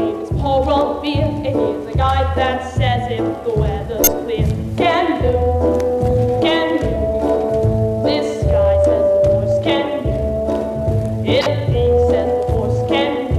name is Paul Revere, and he's a guy that says if the weather's clear, can do. This guy says the horse can do. If he says the horse can do.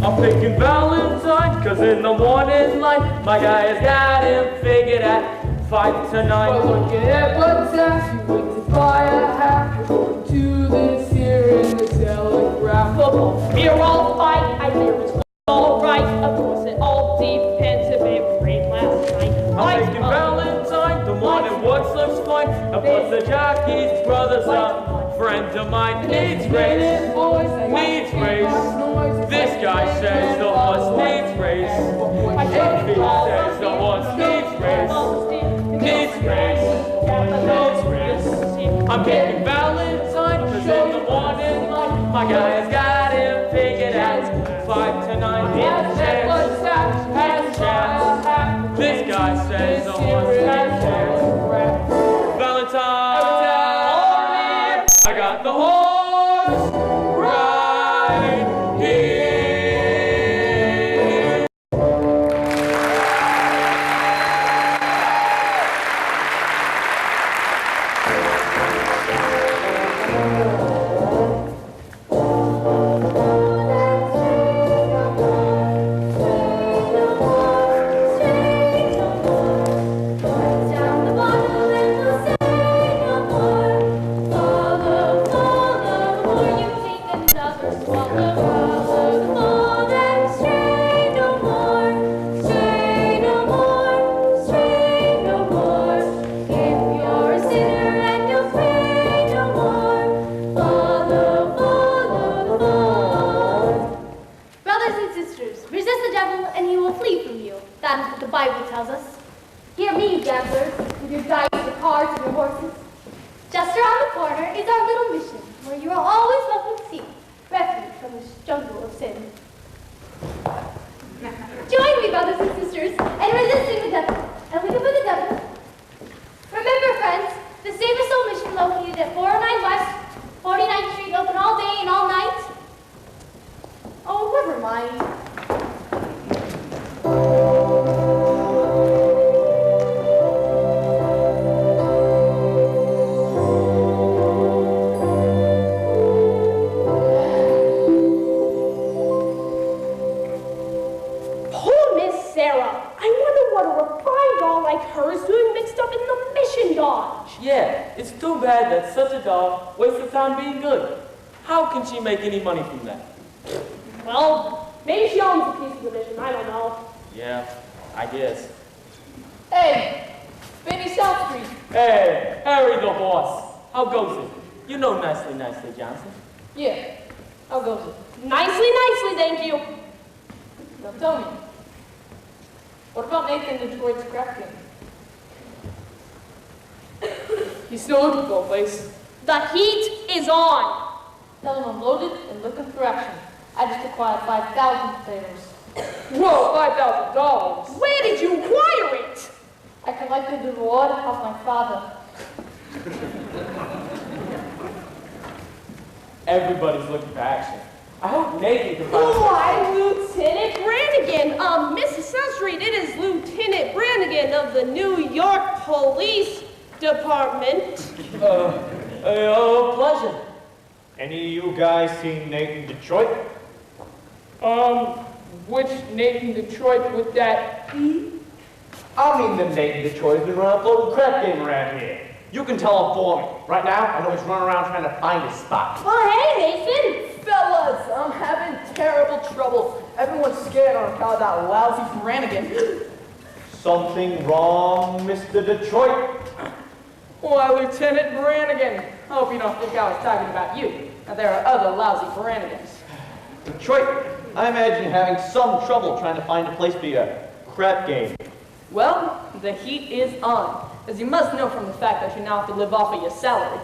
I'm thinking Valentine, 'cause in the morning light, my guy has got him figured at 5 to 9. Well, look at what's that? You went to buy a hat. We're going to this here in the telegraph. Football, we're all fight. I hear it's all right. Of course, it all depends if it rained last night. I'm thinking Valentine, the morning works looks fine. But the jockey's brother's a friend of mine. Needs race, needs race. This guy says the horse needs race. If he says the horse needs race, needs race. I'm picking Valentine, 'cause in the morning light, my guy has got him figured out. 5 to 9, has chance. This guy says the horse needs chance. Valentine, I got the horse right here. She make any money from that? Well, maybe she owns a piece of the mission, I don't know. Yeah, I guess. Hey, Benny South Street. Hey, Harry the horse. How goes it? You know nicely, Johnson. Yeah, how goes it? Nicely, thank you. Now tell me, what about Nathan Detroit's crap game? He's still looking for a place. The heat is on. Tell him I'm loaded and looking for action. I just acquired 5,000 potatoes. Whoa, $5,000. Where did you acquire it? I collected the reward of my father. Everybody's looking for action. I hope Nathan can find Why, Lieutenant Brannigan. Mrs. South Street, it is Lieutenant Brannigan of the New York Police Department. Pleasure. Any of you guys seen Nathan Detroit? Which Nathan Detroit with that E? I mean the Nathan Detroit who's been running a local crap game around here. You can tell him for me. Right now, I know he's running around trying to find his spot. Oh, hey, Nathan. Fellas, I'm having terrible trouble. Everyone's scared on account of that lousy Brannigan. Something wrong, Mr. Detroit? Why, Lieutenant Brannigan, I hope you don't think I was talking about you. Now, there are other lousy Brannigans. Detroit, I imagine you're having some trouble trying to find a place for your crap game. Well, the heat is on, as you must know from the fact that you now have to live off of your salary.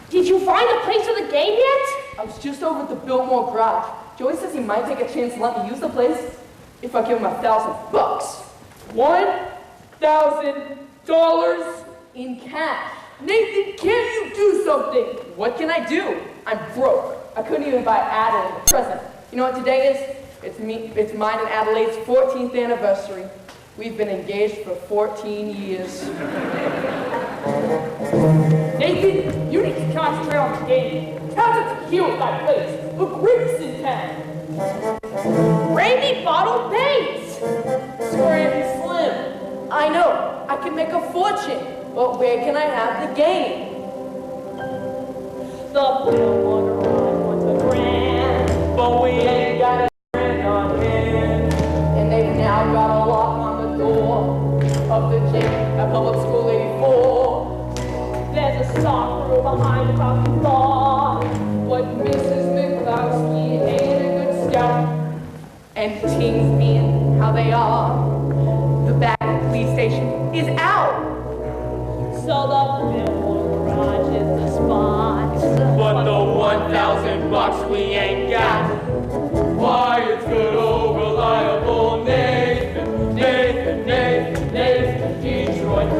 Did you find a place for the game yet? I was just over at the Biltmore Garage. Joey says he might take a chance to let me use the place if I give him $1,000. $1,000 in cash. Nathan, can't you do something. What can I do? I'm broke. I couldn't even buy Adelaide a present. You know what today is? It's mine and Adelaide's 14th anniversary. We've been engaged for 14 years. Nathan, you need to concentrate on the game. Town's a hero of that place. The greatest in town. Brandy Bottle Bates! Scrappy Slim. I know. I can make a fortune. But where can I have the game? The Billboard Garage wants a grand. But we ain't got a friend on hand. And they've now got a lock on the door of the gym at Public School 84. There's a soft room behind the coffee bar. But Mrs. Mikulowski ain't a good scout. And teens being how they are. The back of the police station is out. So the Billboard Garage is the spot. But the 1,000 bucks we ain't got. Why, it's good old reliable Nathan, Detroit.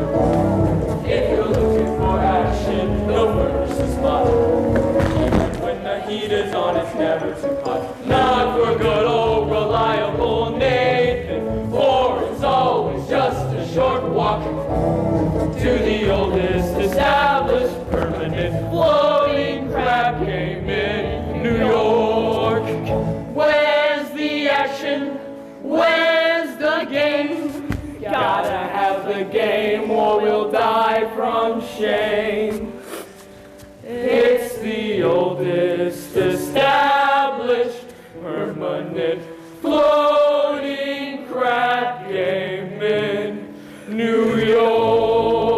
If you're looking for action, the first is spot. When the heat is on, it's never too hot. Not for good old reliable Nathan, for it's always just a short walk to the oldest established permanent floating crab game in New York. Where's the action? Where's the game? Gotta have the game or we'll die from shame. It's the oldest established permanent floating crab game in New York.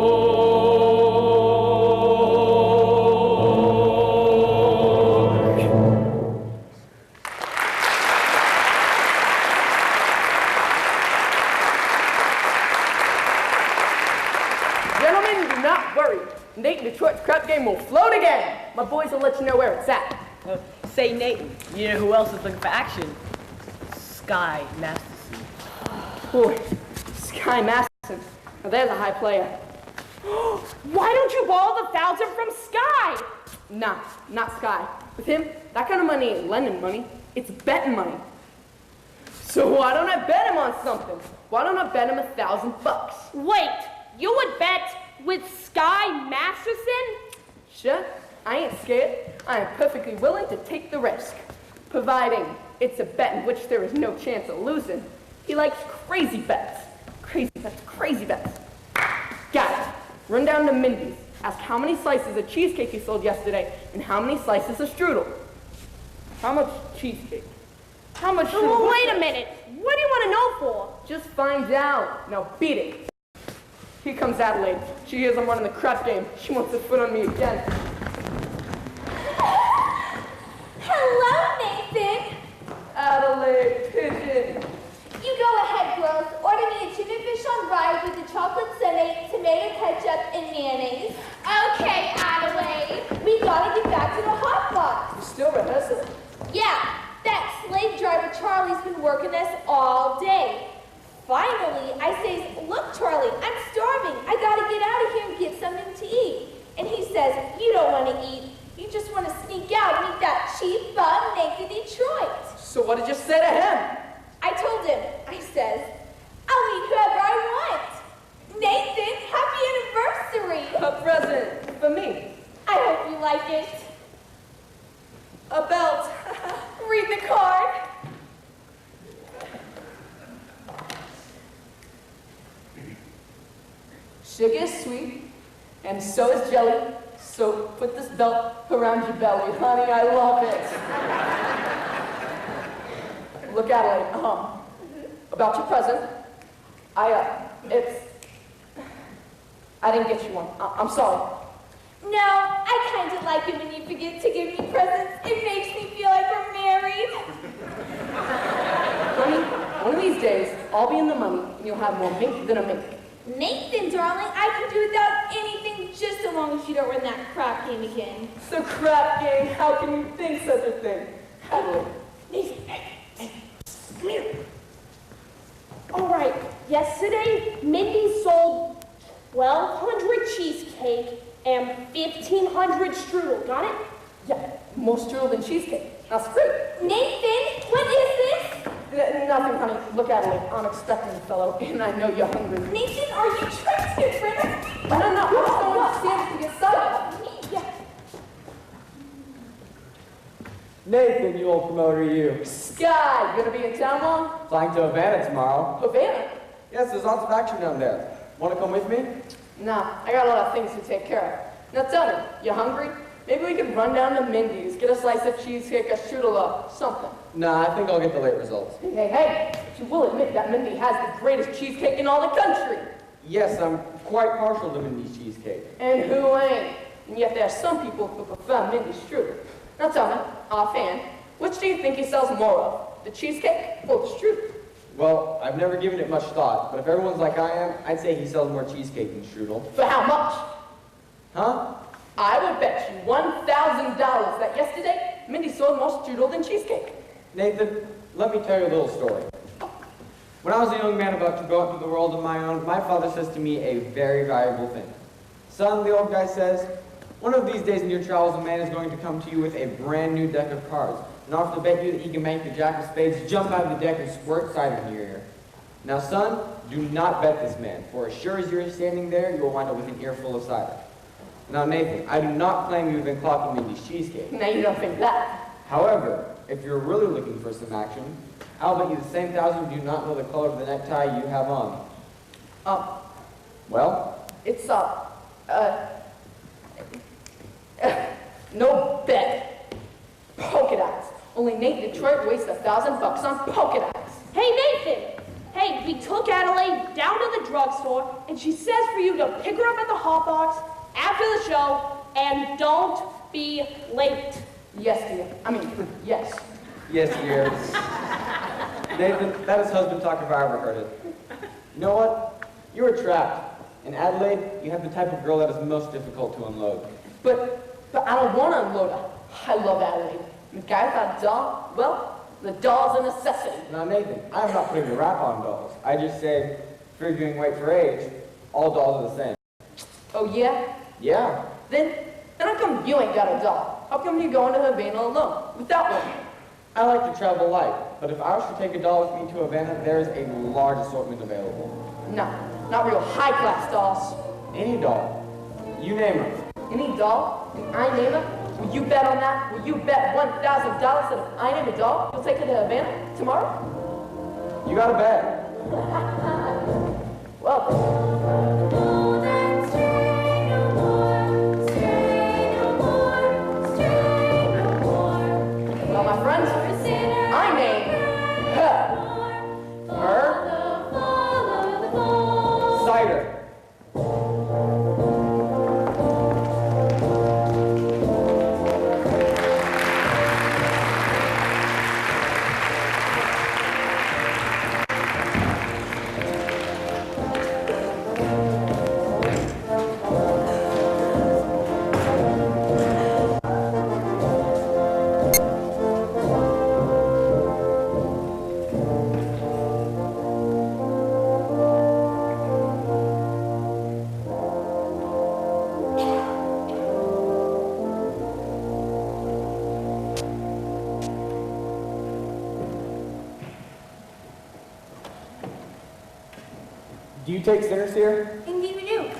Gentlemen, do not worry. Nate Detroit's crap game will float again. My boys will let you know where it's at. Say, Nathan, you know who else is looking for action? Sky Masterson. Boy, Sky Masterson. Now there's a high player. Why don't you borrow the 1,000 from Sky? Nah, not Sky. With him, that kind of money ain't lending money. It's betting money. So why don't I bet him on something? Why don't I bet him 1,000 bucks? Wait, you would bet with Sky Masterson? Sure, I ain't scared. I am perfectly willing to take the risk, providing it's a bet in which there is no chance of losing. He likes crazy bets. Crazy bets, crazy bets. Got it. Run down to Mindy's. Ask how many slices of cheesecake you sold yesterday and how many slices of strudel. How much cheesecake? How much strudel? Well, wait a minute. What do you want to know for? Just find out. Now beat it. Here comes Adelaide. She hears I'm running the crap game. She wants to foot on me again. Hello, Nathan. Adelaide, pigeon. You go ahead, girls. Order me a tuna fish on rye with the chocolate sundae, tomato ketchup, and mayonnaise. Okay, Adelaide. We gotta get back to the hot box. You still rehearsing? Yeah, that slave driver Charlie's been working us all day. Finally, I says, look, Charlie, I'm starving. I gotta get out of here and get something to eat. And he says, you don't want to eat. You just want to sneak out and eat that cheap bum naked Detroit. So what did you say to him? I told him, I says, I'll eat whoever I want. Nathan, happy anniversary. A present for me. I hope you like it. A belt. Read the card. Sugar is sweet, and so is jelly. So put this belt around your belly. Honey, I love it. Look, Adelaide, about your present. I didn't get you one. I'm sorry. No, I kind of like it when you forget to give me presents. It makes me feel like we're married. Honey, one of these days, I'll be in the money, and you'll have more mink than a mink. Nathan, darling, I can do without anything just so long as you don't run that crap game again. It's a crap game. How can you think such a thing? Adelaide. Nathan, hey, come here. All right, yesterday, Mindy sold 1,200 cheesecake and 1,500 strudel. Got it? Yeah, more strudel than cheesecake. That's great. Nathan, what is this? Nothing, honey. Look at me. I'm expecting, fellow, and I know you're hungry. Nathan, are you trying to get rid of me? No. I just don't understand to get started. Yeah. Nathan, you old promoter, you. Sky, you gonna be in town long? Flying to Havana tomorrow. Havana? Yes, there's lots of action down there. Want to come with me? Nah, I got a lot of things to take care of. Now tell me, you hungry? Maybe we can run down to Mindy's, get a slice of cheesecake, a strudel, or something. Nah, I think I'll get the late results. Hey, but you will admit that Mindy has the greatest cheesecake in all the country. Yes, I'm quite partial to Mindy's cheesecake. And who ain't? And yet there are some people who prefer Mindy's strudel. Now tell me, offhand, which do you think he sells more of? The cheesecake or the strudel? Well, I've never given it much thought, but if everyone's like I am, I'd say he sells more cheesecake than strudel. For how much? Huh? I would bet you $1,000 that yesterday, Mindy sold more strudel than cheesecake. Nathan, let me tell you a little story. When I was a young man about to go out into the world on my own, my father says to me a very valuable thing. Son, the old guy says, one of these days in your travels, a man is going to come to you with a brand new deck of cards and offer to bet you that he can make the jack of spades jump out of the deck and squirt cider in your ear. Now, son, do not bet this man, for as sure as you're standing there, you will wind up with an earful of cider. Now, Nathan, I do not claim you've been clocking Mindy's cheesecake. Now you don't think that. However, if you're really looking for some action, I'll bet you the same thousand do not know the color of the necktie you have on. Well? It's, no bet. Polka dots. Only Nate in Detroit wastes $1,000 on polka dots. Hey, Nathan! Hey, we took Adelaide down to the drugstore, and she says for you to pick her up at the hot box after the show, and don't be late. Yes, dear. Yes. Yes, dear. Nathan, that is husband talk if I ever heard it. You know what? You were trapped. In Adelaide, you have the type of girl that is most difficult to unload. But I don't want to unload her. I love Adelaide. The guy without a doll, well, the doll's a necessity. Now, Nathan, I'm not putting the rap on dolls. I just say, figuring weight for age, all dolls are the same. Oh, yeah? Yeah. Then how come you ain't got a doll? How come you going to Havana alone, without one? I like to travel light, but if I was to take a doll with me to Havana, there's a large assortment available. No, not real high-class dolls. Any doll. You name her. Any doll? And I name her? Will you bet on that? Will you bet $1,000 that if I name a doll, you'll take her to Havana tomorrow? You got a bet. Well, well, my friends, I name her. Cider. Do you take sinners here? Indeed we do. Didn't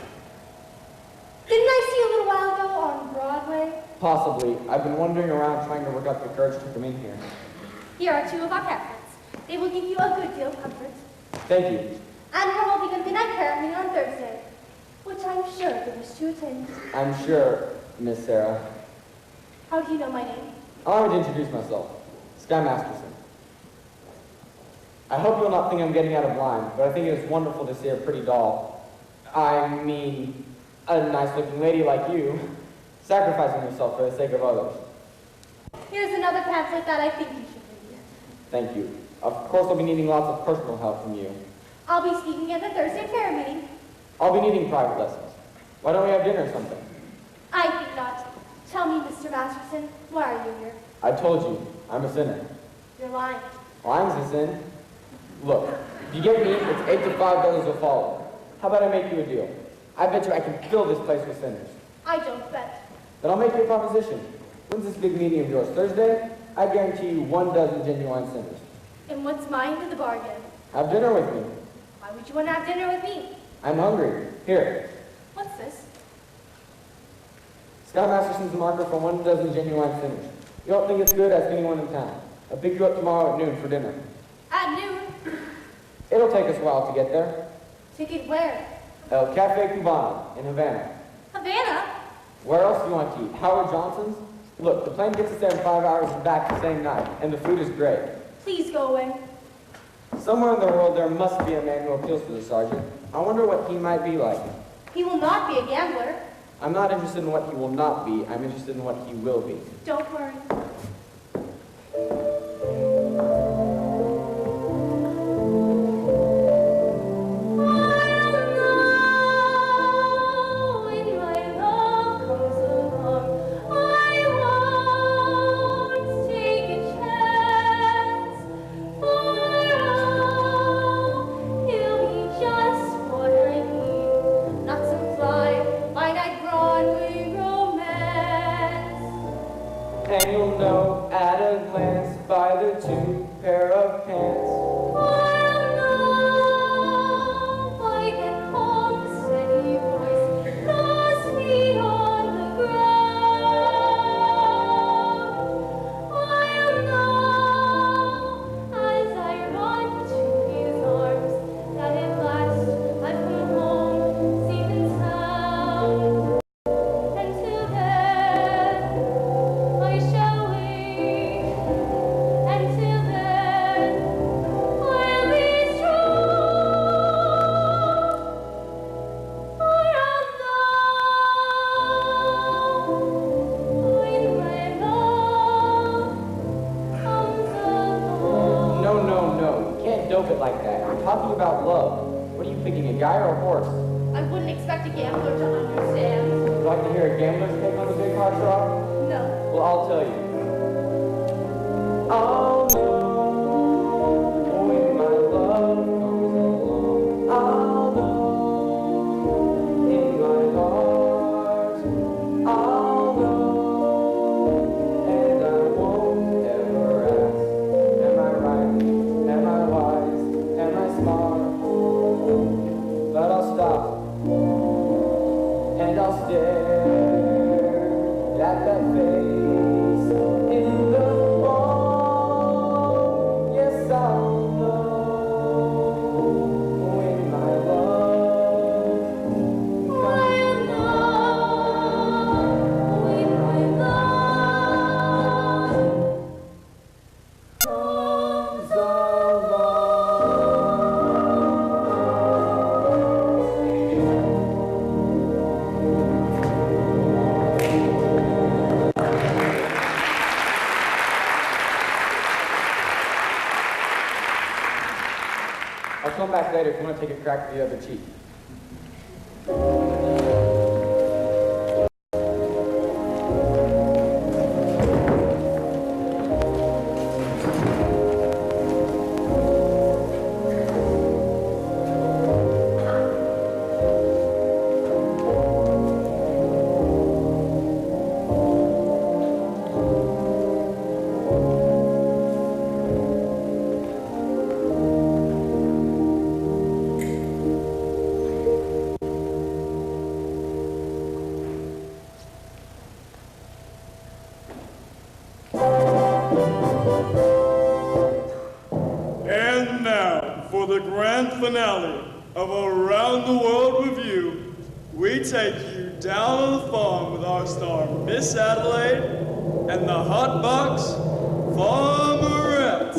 I see you a little while ago on Broadway? Possibly. I've been wandering around trying to work up the courage to come in here. Here are 2 of our pamphlets. They will give you a good deal of comfort. Thank you. And we're holding a midnight prayer meeting on Thursday, which I'm sure you'll wish to attend. I'm sure, Miss Sarah. How do you know my name? Allow me to introduce myself. Sky Masterson. I hope you'll not think I'm getting out of line, but I think it is wonderful to see a pretty doll. I mean, a nice-looking lady like you, sacrificing herself for the sake of others. Here's another pamphlet that I think you should read. Thank you. Of course, I'll be needing lots of personal help from you. I'll be speaking at the Thursday prayer meeting. I'll be needing private lessons. Why don't we have dinner or something? I think not. Tell me, Mr. Masterson, why are you here? I told you, I'm a sinner. You're lying. Lying's a sin. Look, if you get me, it's 8 to $5 a follow. How about I make you a deal? I bet you I can fill this place with sinners. I I don't bet. Then I'll make you a proposition. When's this big meeting of yours? Thursday? I guarantee you 1 dozen genuine sinners. And what's mine to the bargain? Have dinner with me. Why would you want to have dinner with me? I'm hungry. Here. What's this? Sky Masterson's marker for 1 dozen genuine sinners. You don't think it's good? Ask anyone in town. I'll pick you up tomorrow at noon for dinner. At noon? It'll take us a while to get there. Ticket where? El Cafe Cubano in Havana. Havana? Where else do you want to eat? Howard Johnson's? Look, the plane gets us there in 5 hours and back the same night, and the food is great. Please go away. Somewhere in the world there must be a man who appeals to the sergeant. I wonder what he might be like. He will not be a gambler. I'm not interested in what he will not be. I'm interested in what he will be. Don't worry. And you'll know at a glance by the 2 pair of pants. I'll know by that calm, steady voice, those feet on the ground. I'll know as I run to his arms that at last I've come home safe and sound. Until then, I shall wait. Until then, I'll be strong. For I'll know when my love comes along. No, no, no. You can't dope it like that. I'm talking about love. What are you picking, a guy or a horse? I wouldn't expect a gambler to understand. Would you like to hear a gambler's take on a big hard draw? No. Well, I'll tell you. I'll know when my love comes along. I'll know in my heart. I'll know, and I won't ever ask. Am I right? Am I wise? Am I smart? But I'll stop and I'll stare at that face in the fall. Yes, I'll know when my love I'll know when my love comes along. I'll come back later if you want to take a crack at the other cheek. And now, for the grand finale of Around the World Review, we take you down on the farm with our star Miss Adelaide and the hot box Farmerette.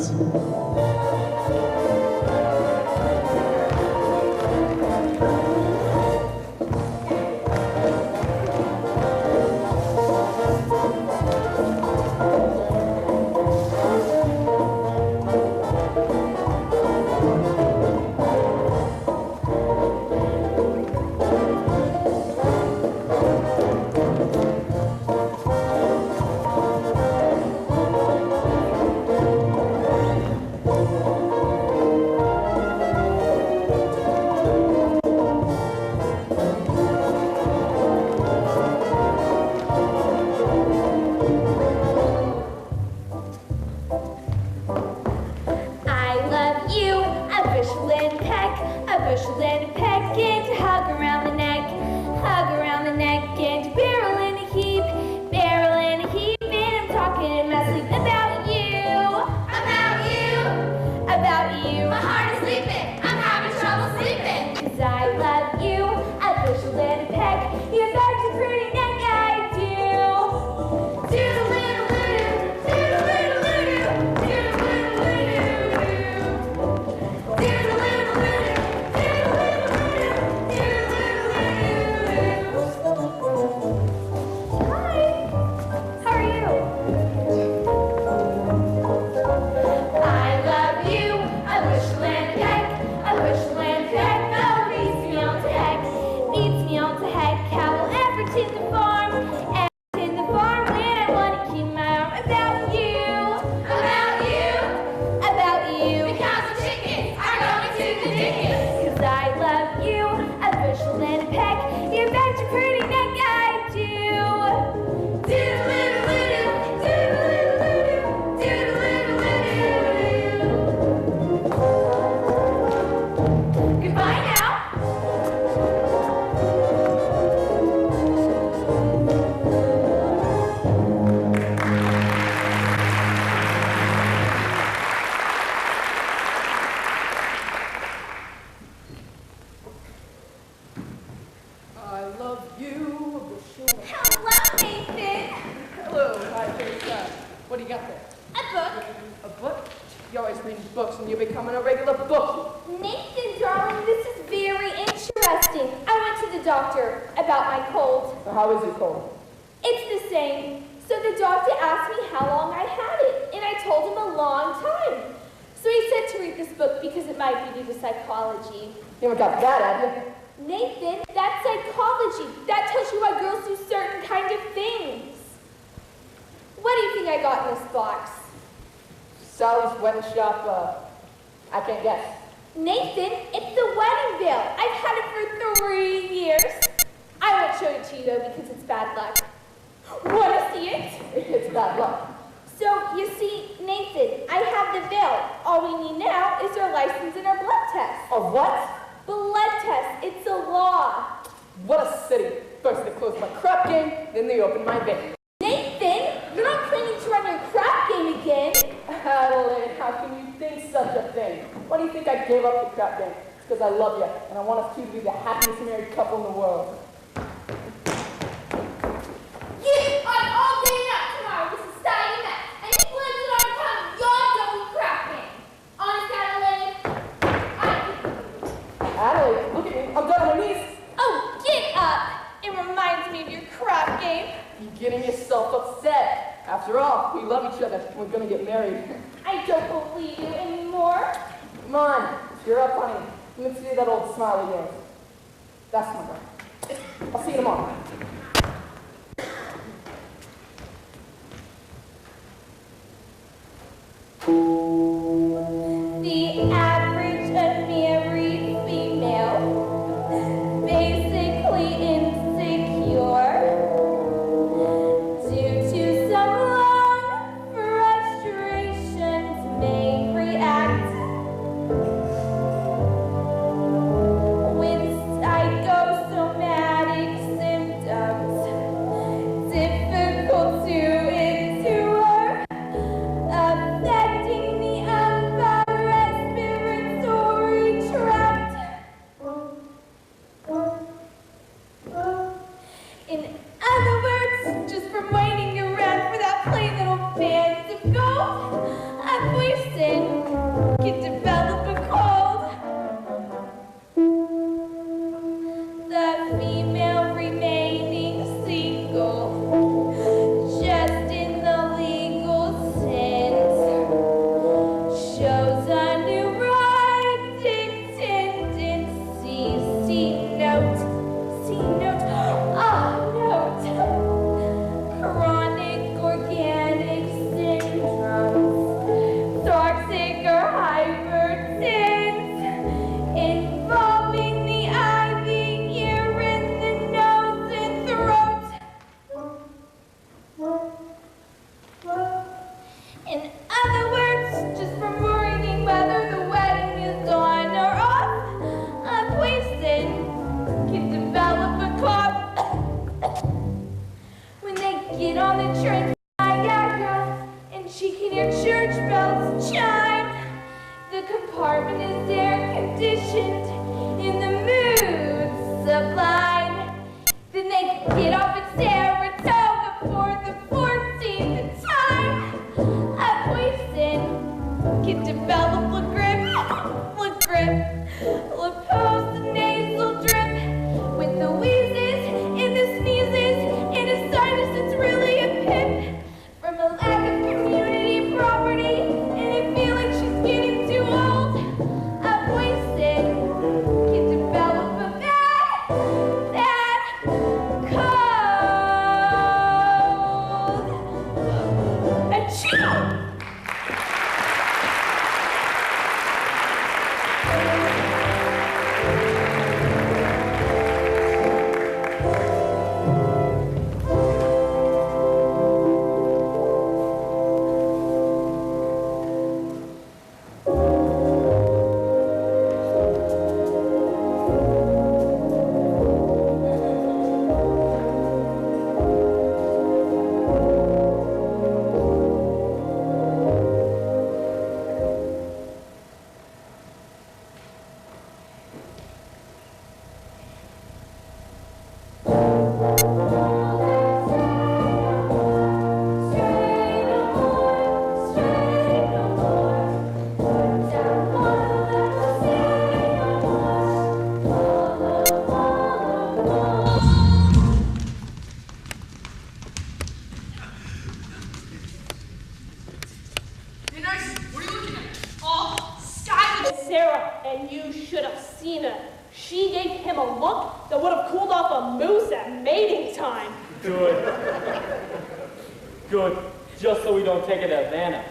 What do you got there? A book. A book? You're always reading books and you're becoming a regular bookie. Nathan, darling, this is very interesting. I went to the doctor about my cold. So how is your cold? It's the same. So the doctor asked me how long I had it, and I told him a long time. So he said to read this book because it might be due to psychology. You haven't got that, have you? Nathan, that's psychology. That tells you why girls do certain kind of things. What do you think I got in this box? Sally's wedding shop, I can't guess. Nathan, it's the wedding veil. I've had it for 3 years. I won't show it to you though because it's bad luck. Want to see it? It's bad luck. So, you see, Nathan, I have the veil. All we need now is our license and our blood test. A what? Blood test, it's a law. What a city. First they closed my crap game, then they opened my vein. Nathan, you're not planning to run your crap game again. Adelaide, how can you think such a thing? Why do you think I gave up the crap game? It's because I love you, and I want us two to be the happiest married couple in the world. You are all day out tomorrow with society match, and you plans it on time, you're double crap game. Honest, Adelaide? Adelaide, look at me. I'm down on my knees. Oh, get up! It reminds me of your crap game. You're getting yourself upset. After all, we love each other. We're gonna get married. I don't believe you anymore. Come on, cheer up, honey. Let me see that old smile of yours. That's my girl. I'll see you tomorrow. The average unmarried female, basically insecure, due to some long frustrations, may react with psychosomatic symptoms, difficult to endure, affecting the upper respiratory tract. In other words, just from waiting around for that plain little band of gold, a person can develop a cold. The female remaining single, just in the legal sense, shows a neurotic tendency. C note, note, chronic organic syndromes, toxic or hypertense, involving the IV, urine, the nose, and throat. In other words, just from worrying whether the wedding is on or off, a person can develop a cough when they get on the train to Niagara and she can hear church bells chime. The compartment is air conditioned in the mood sublime. Then they get off at Saratoga for the 14th time. A person can develop a grip, nasal drip, with the wheezes and the sneezes and a sinus that's really a pip, from a lack of community property and a feeling she's getting too old. A person can develop a bad cold. Sarah, and you should have seen her. She gave him a look that would have cooled off a moose at mating time. Good. Good. Just so we don't take it to Havana.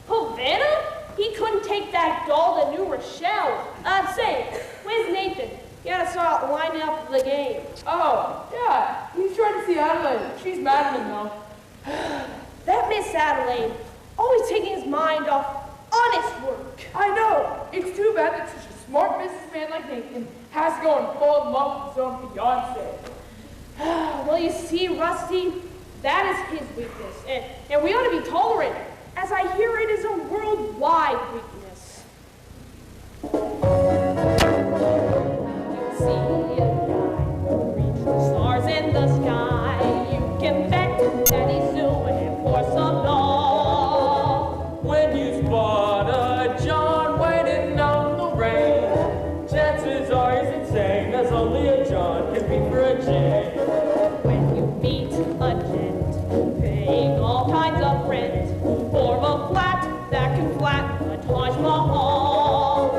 Havana? He couldn't take that doll to New Rochelle. Say, where's Nathan? You gotta start lining up the game. Oh, yeah. He's trying to see Adelaide. She's mad at him, though. That Miss Adelaide, always taking his mind off honest work. I know. It's too bad that such a smart businessman like Nathan has to go and fall in love with his own fiancée. Well, you see, Rusty, that is his weakness, and we ought to be tolerant, as I hear it is a worldwide weakness. You see a guy, 3 true stars in the sky. You can bet that he's doing it for some doll. When you spot a John waiting on the rain, chances are he's insane, as only a John can be for a Jane. When you meet a gent, paying all kinds of rent for a flat that can flat a Taj Mahal.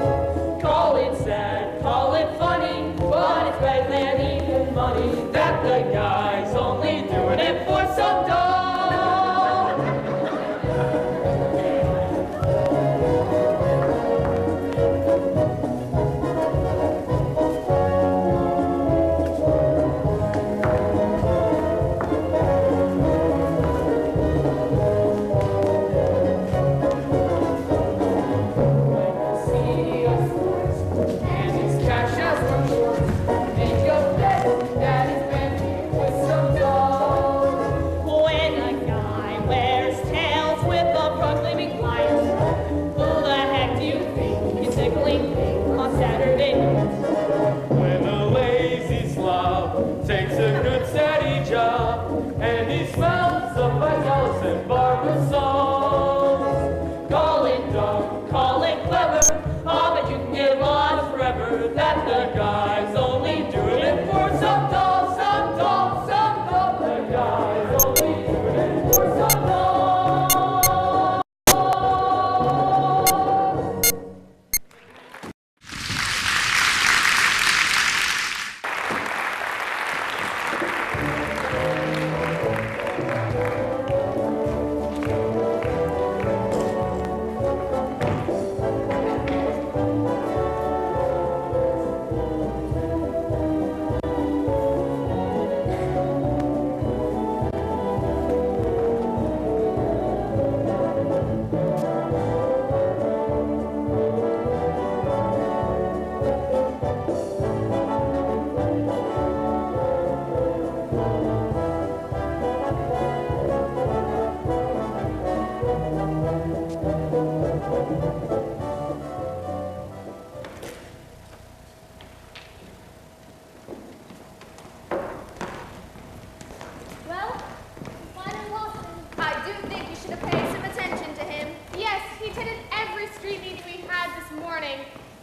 Call it sad, call it funny, but it's better than even money that the guy's only doing it for some dough.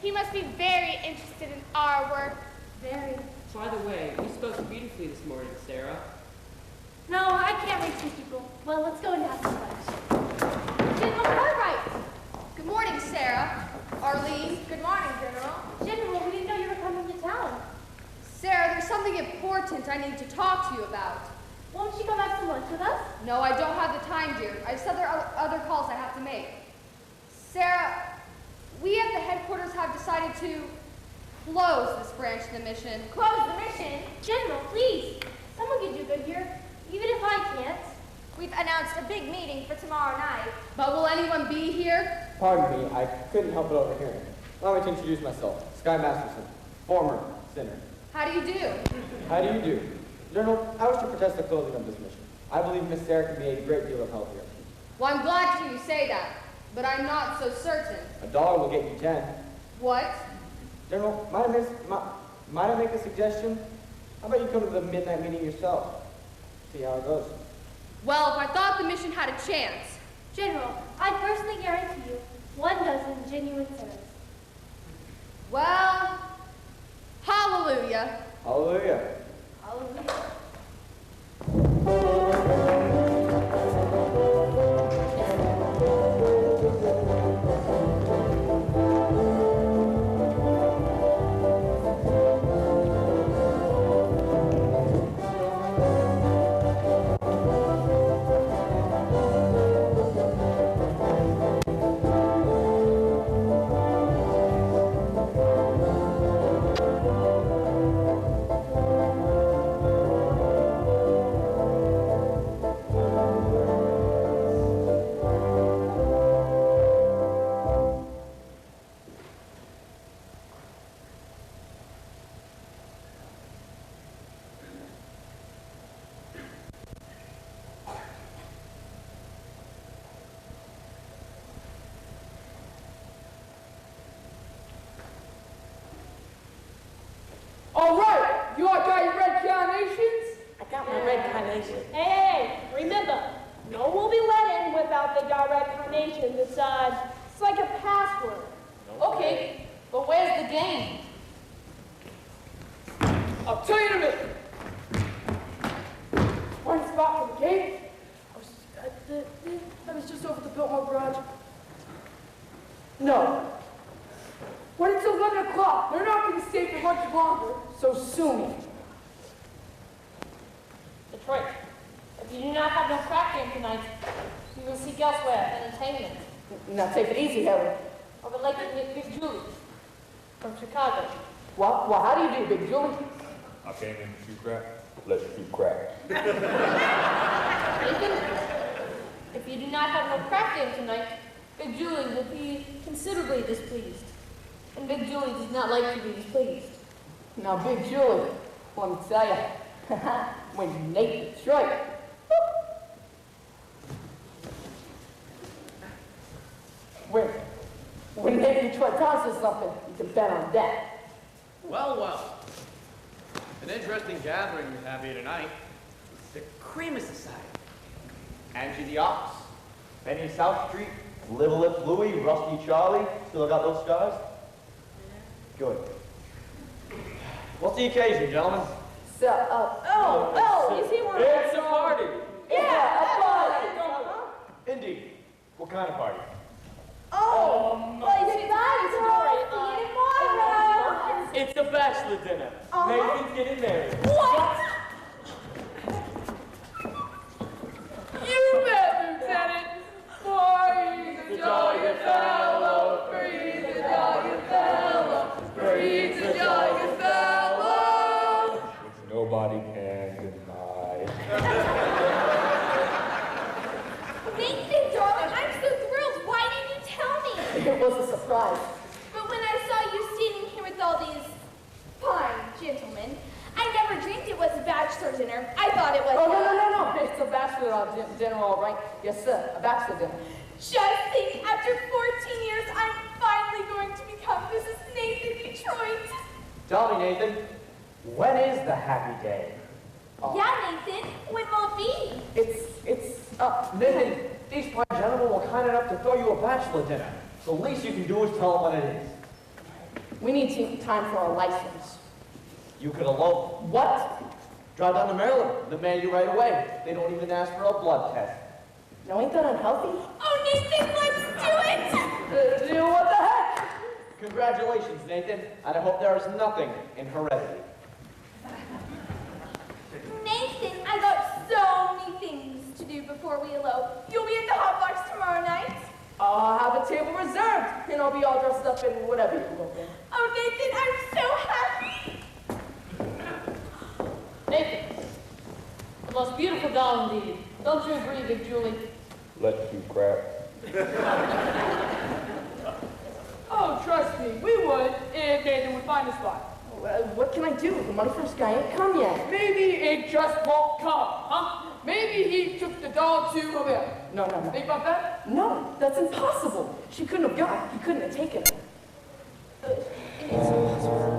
He must be very interested in our work. Very. By the way, you spoke beautifully this morning, Sarah. No, I can't reach these people. Well, let's go and have some lunch. General Cartwright. Good morning, Sarah. Arlene. Good morning, General. General, we didn't know you were coming to town. Sarah, there's something important I need to talk to you about. Won't you come have some lunch with us? No, I don't have the time, dear. I have other calls I have to make. Sarah, we at the headquarters have decided to close this branch of the mission. Close the mission? General, please. Someone can do good here, even if I can't. We've announced a big meeting for tomorrow night. But will anyone be here? Pardon me, I couldn't help but overhearing. Allow me to introduce myself, Sky Masterson, former sinner. How do you do? How do you do? General, I wish to protest the closing of this mission. I believe Miss Sarah can be a great deal of help here. Well, I'm glad to hear you say that, but I'm not so certain. $1 will get you 10. What? General, might I make a suggestion? How about you come to the midnight meeting yourself? See how it goes. Well, if I thought the mission had a chance. General, I personally guarantee you 12 genuine sinners. Well, hallelujah. Hallelujah. Hallelujah. red carnation. Hey, remember, no one will be let in without they got red carnations. It's like a password. Okay, but where's the game? I'll tell you in a minute. Find a spot for the game. I was just over at the Biltmore garage. No. When it's 11 o'clock, they're not going to stay for much longer, so sue me. Detroit, if you do not have no crack game tonight, you will seek elsewhere entertainment. Now take it easy, Helen. Or the late Big Julie from Chicago. Well, how do you do, Big Julie? I came in to shoot crack. Let's shoot crack. Nathan, if you do not have no crack game tonight, Big Julie will be considerably displeased. And Big Julie does not like to be displeased. Now, Big Julie, let me tell you, when Nate Detroit, when Nate Detroit promises something, you can bet on that. Well, well. An interesting gathering we have here tonight. The Creamer Society. Angie the Ox, Benny South Street, Little Lip Louie, Rusty Charlie. Still got those scars? Good. What's the occasion, gentlemen? So, You see one? It's a party. yeah, a party. Indeed. What kind of party? It's a bachelor dinner. Nathan's getting married. What? You bet, Lieutenant. For he's a jolly fellow, for he's a jolly fellow, for he's a jolly fellow. Which nobody can deny. Nathan, darling, I'm so thrilled. Why didn't you tell me? It was a surprise. But when I saw you standing here with all these fine gentlemen, I never dreamed it was a bachelor dinner. I thought it was. Oh, no. It's a bachelor dinner, all right. Yes, sir, a bachelor dinner. Just think, after 14 years, I'm finally going to become Mrs. Nathan Detroit. Tell me, Nathan, when is the happy day? Yeah, Nathan, when will it be? Nathan, these fine gentlemen were kind enough to throw you a bachelor dinner. The least you can do is tell them when it is. We need time for our license. You could elope. What? Drive down to Maryland. They'll mail you right away. They don't even ask for a blood test. Now, ain't that unhealthy? Oh, Nathan, let's do it! What the heck? Congratulations, Nathan, and I hope there is nothing in heredity. Nathan, I got so many things to do before we elope. You'll be at the hot box tomorrow night? I'll have a table reserved, and I'll be all dressed up in whatever you look in. Oh, Nathan, I'm so happy! Nathan, the most beautiful doll indeed. Don't you agree, Big Julie? Let's shoot crack. Oh, trust me, we would if Nathan would find a spot. What can I do? The money first guy ain't come yet. Maybe it just won't come, huh? Maybe he took the doll to over there. No. Think about that? No, that's impossible. She couldn't have got it. He couldn't have taken it. It's impossible.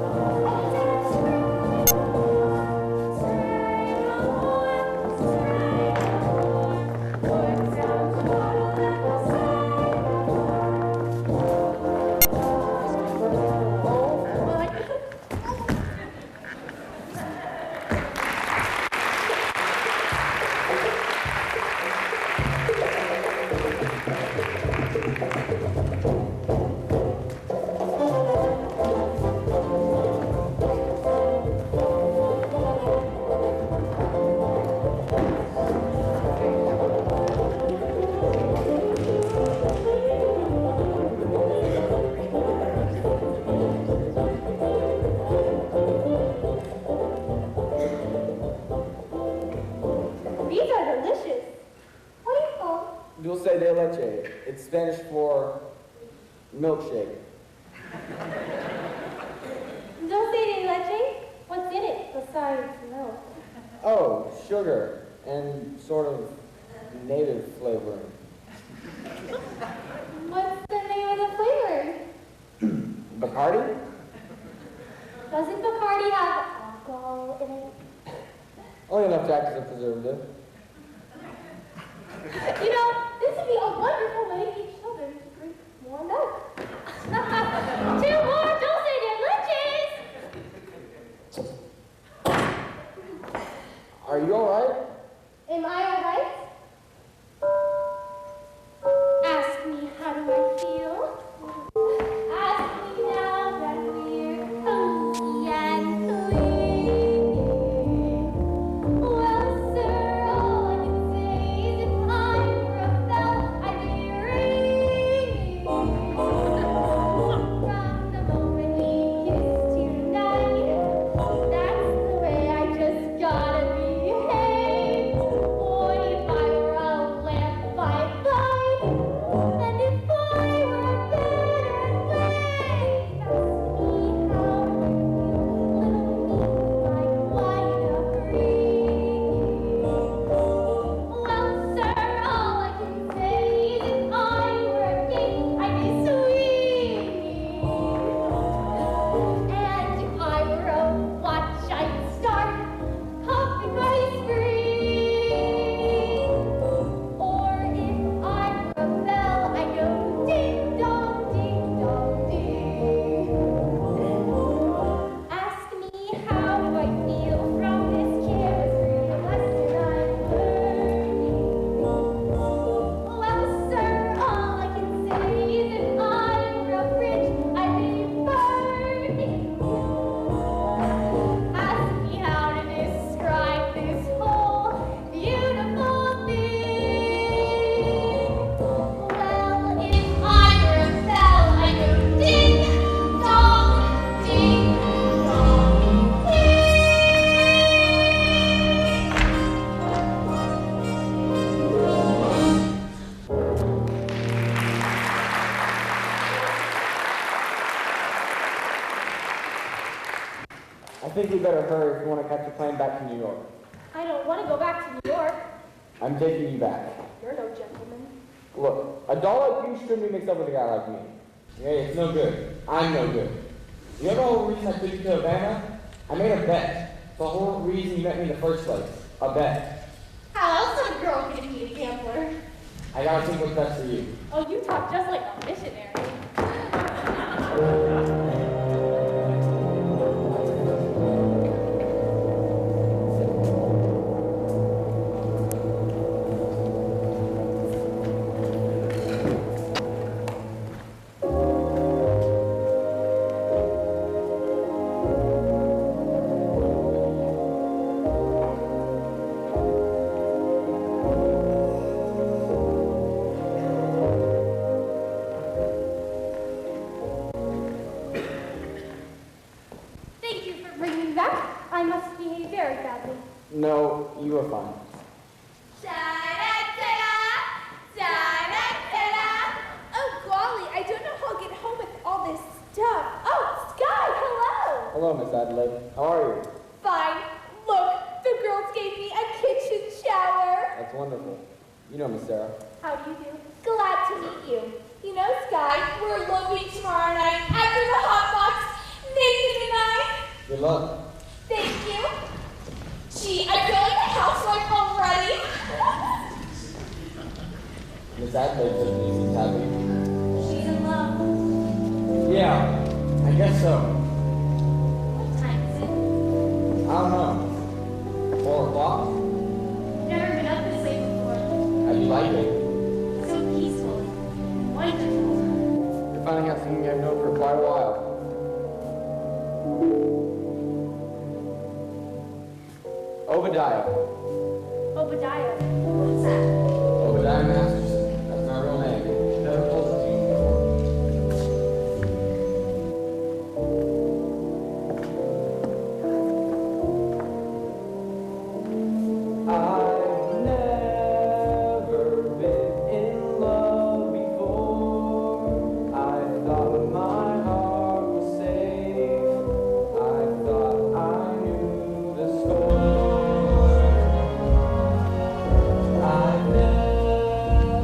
Dulce de leche. It's Spanish for milkshake. Dulce de leche? What's in it besides milk? Oh, sugar and sort of native flavoring. What's the name of the flavor? Bacardi? Doesn't Bacardi have alcohol in it? Only enough to act as a preservative. You know, this would be a wonderful way to teach children to drink more milk. 2 more dulce de leches! Are you all right? Am I all right? Ask me, how do I feel? Ask me now that we're cozy and clean. Well, sir, all I can say is if I were a bell, I'd be ringing. From the moment we kissed tonight, that's the way I just gotta behave. Boy, if I were a lamp by light, and if I were a better flame, ask me how to feel, little me like quite a breeze. Well, sir, all I can say is if I were a king, I'd be swinging. And if I were a watch, I'd start pumping my spring. Or if I were a bell, I'd go ding dong, ding dong, ding. Ask me how do I feel from this chemistry lesson I'm learning. Well, sir, all I can say is if I were a bridge, I'd be burning. Ask me how to describe this whole beautiful thing. Well, if I were a bell, I'd go ding dong, ding dong, ding. I think we better hurry if we want to catch a plane back to New York. I don't want to go back to New York. I'm taking you back. You're no gentleman. Look, a doll like you shouldn't be mixed up with a guy like me. Hey, it's no good. I'm no good. You know the whole reason I took you to Havana? I made a bet. The whole reason you met me in the first place. A bet. How else would a girl get to be a gambler? I gotta think what's best for you. Oh, you talk just like a missionary. Thank you for bringing me back. I must behave very badly. No, you were fine. Oh, golly, I don't know how I'll get home with all this stuff. Oh, Sky, hello. Hello, Miss Adelaide. How are you? Fine. Look, the girls gave me a kitchen shower. That's wonderful. You know Miss Sarah. How do you do? Glad to meet you. You know, Sky, we're loving tomorrow night after the hot box. Naked tonight. Good luck. Thank you. Gee, I feel like a housewife already. Miss Adelaide doesn't usually tell me. She's in love. Yeah, I guess so. What time is it? I don't know. 4 o'clock? Never been up this late before. How do you like it? So peaceful. Wonderful. You're finding out something I've known for quite a while. Obadiah. Obadiah. What's that? Obadiah Masterson. That's my real name. Never told it to you before. I've never been in love before. I thought my heart was safe. I thought I knew the score. I never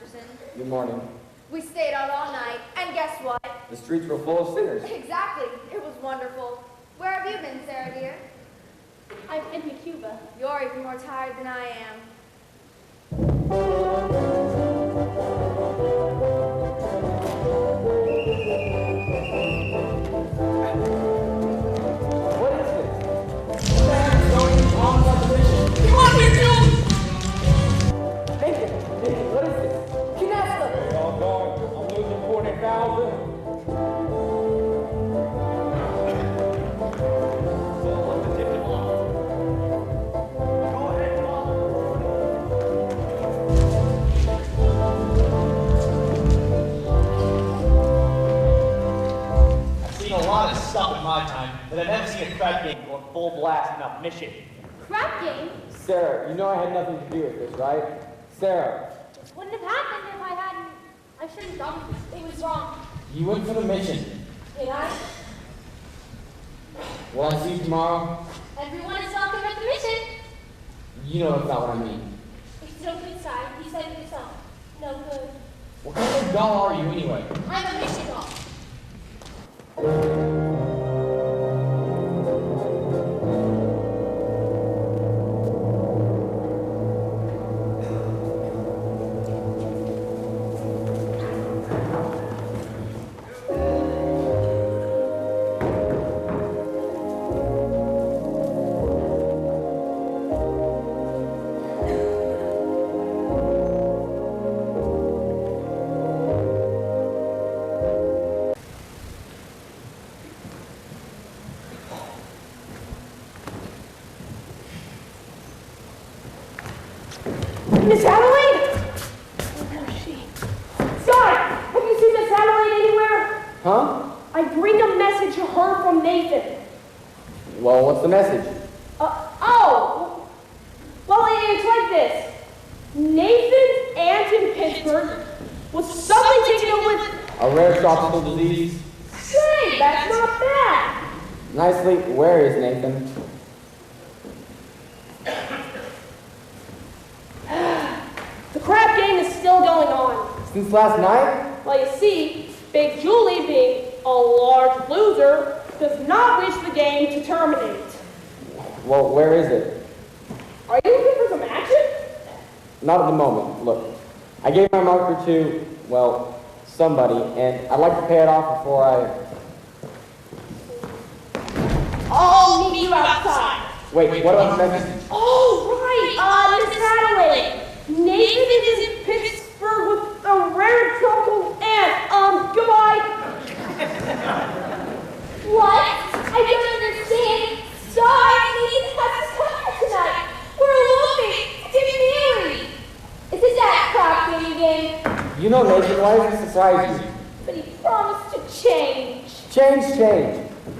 Masterson. Good morning. We stayed out all night, and guess what? The streets were full of sinners. Exactly. It was wonderful. Where have you been, Sarah, dear? I'm in Cuba. You're even more tired than I am. What is this? Sam's going on another mission. Come on here, Jules! Nathan, what is this? Canasta! Hey, all going. I'm losing 40,000. I've seen a lot of stuff in my time, but I've never seen a crap game go full blast in a mission. Crap game? Sarah, you know I had nothing to do with this, right? Sarah, Wouldn't have happened if I hadn't. I shouldn't have done it. It was wrong. you went for the mission. Did I? Will I see you tomorrow? Everyone is welcome at the mission. You know that's not what I mean. If you don't good side, you said it yourself. No good. What kind of doll are you anyway? I'm a mission doll. Miss Adelaide? Where is she? Scott, have you seen Miss Adelaide anywhere? Huh? I bring a message to her from Nathan. Well, what's the message? Oh! Well, it's like this. Nathan's aunt in Pittsburgh was suddenly taken ill with... A rare tropical disease? Say, that's not bad. Nicely, where is Nathan? The crap game is still going on. Since last night? Well, you see, Big Julie, being a large loser, does not wish the game to terminate. Well, where is it? Are you looking for some action? Not at the moment. Look, I gave my marker to, well, somebody, and I'd like to pay it off before I... I'll meet you outside. Wait, what about the message? Oh, right, Miss Adelaide. Nathan is in Pittsburgh with a rare tropical aunt. Goodbye. What? I don't understand. Sorry, Nathan has to come here tonight. We're eloping to get married. Is it that crap game again? You know Nathan, why does it surprise you? But he promised to change. Change.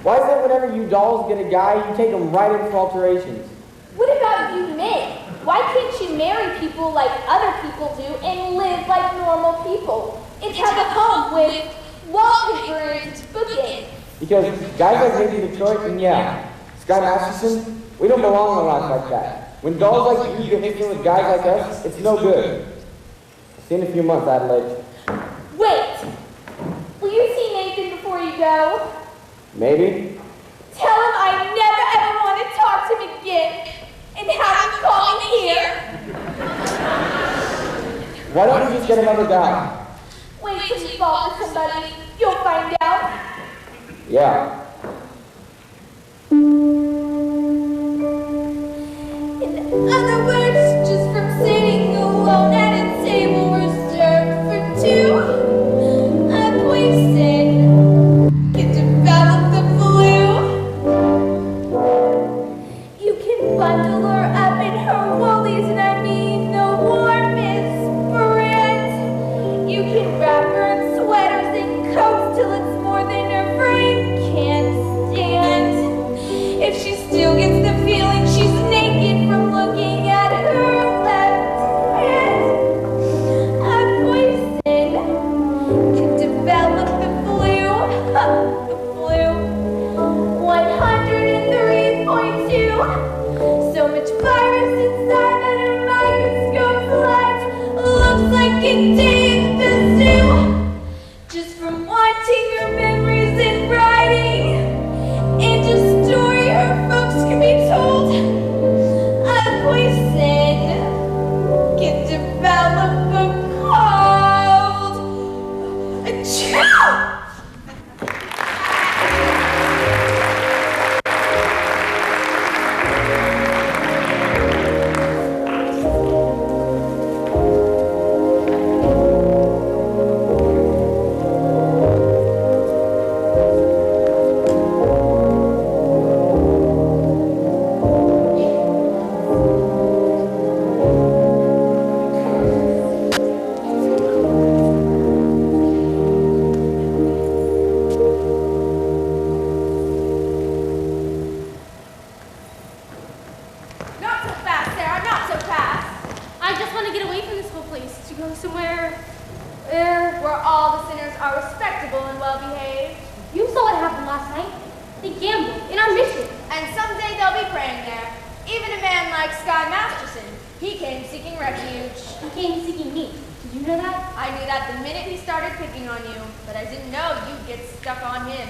Why is it whenever you dolls get a guy, you take him right in for alterations? What about you men? Why can't you marry people like other people do and live like normal people? And have a home with wallpaper and bookends? Because guys like me in Detroit, and yeah, Sky Masterson, we don't belong in a life like that. When dolls like you get mixed in with guys like us, it's no good. See you in a few months, Adelaide. Wait! Will you see Nathan before you go? Maybe? Tell him I never ever want to talk to him again and have him call me here. Why don't you just get another guy? Wait till you fall for somebody. You'll find out. Yeah. In other words, just from sitting alone at a table reserved for two, a poison can develop the flu. You can bundle her up in her woolies, and I mean the warmest brand. You can wrap her in sweaters and coats till it's more than her frame can are respectable and well-behaved. You saw what happened last night. They gambled in our mission. And someday they'll be praying there. Even a man like Sky Masterson. He came seeking refuge. He came seeking me. Did you know that? I knew that the minute he started picking on you, but I didn't know you'd get stuck on him.